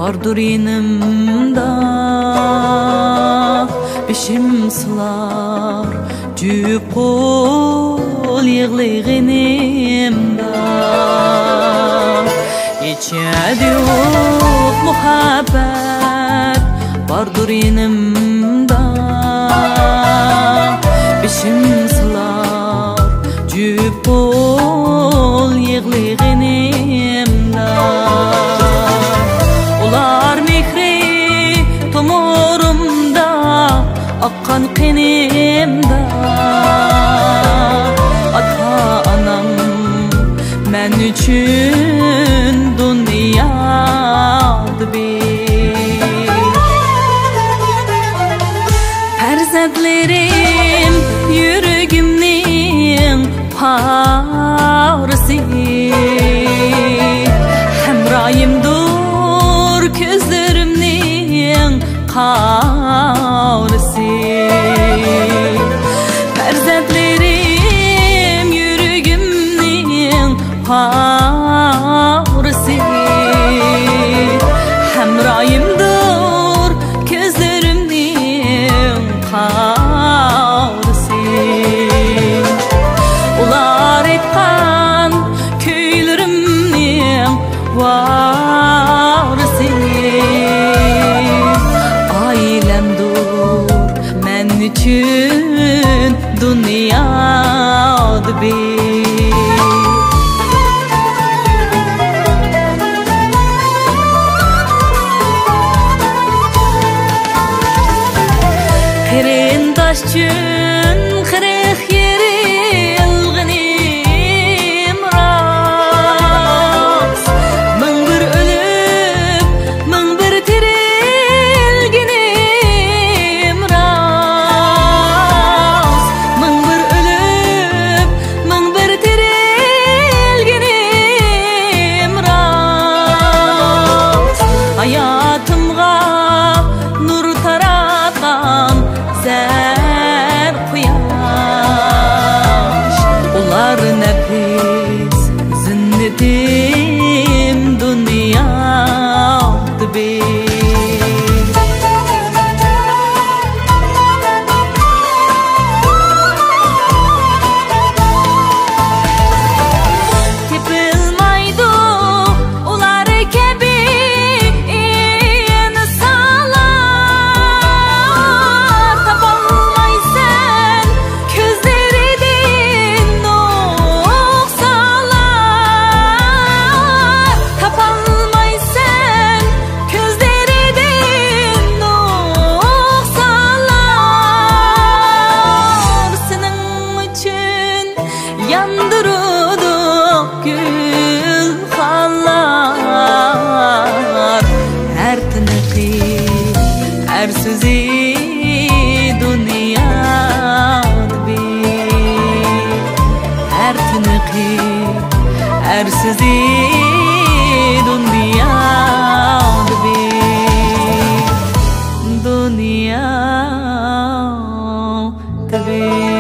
bardır yanımda, bişim sılar cüp kol yığılığınımda. Geçedi yok muhabbet, bardır yanımda, bişim sılar cüp kol yığılığınımda. Ular mehri tomurumda, akkan kanımda. Ata-anam men üçün dünyadı bir. Perzendlerim yüreğimnin parisi, hemrayimdur gözlerimnin karisi. Perzendlerim yüreğimnin parisi, hemrayimdur gözlerimnin karisi. Ular etkan köylerimnin varisi, ailemdur men üçün dünyada bir. Kırındaşçın kırık yerilgınim ras, mın bir ölüp mın bir tirilginim ras, mın bir ölüp mın bir tirilginim ras. Hayatımga nur taratan zər quyaş, ular nefis zinnetim dünyada bir. Tepilmaydı ular kebi insanlar, tapalmaysan gözleridin noksalar, tapalmaysan gözleridin noksalar. Senin için yandırdık gül hallar, her tınıkı her sözü dünyada bir. Her tınıkı her sözü dünyada bir. Dünyada bir.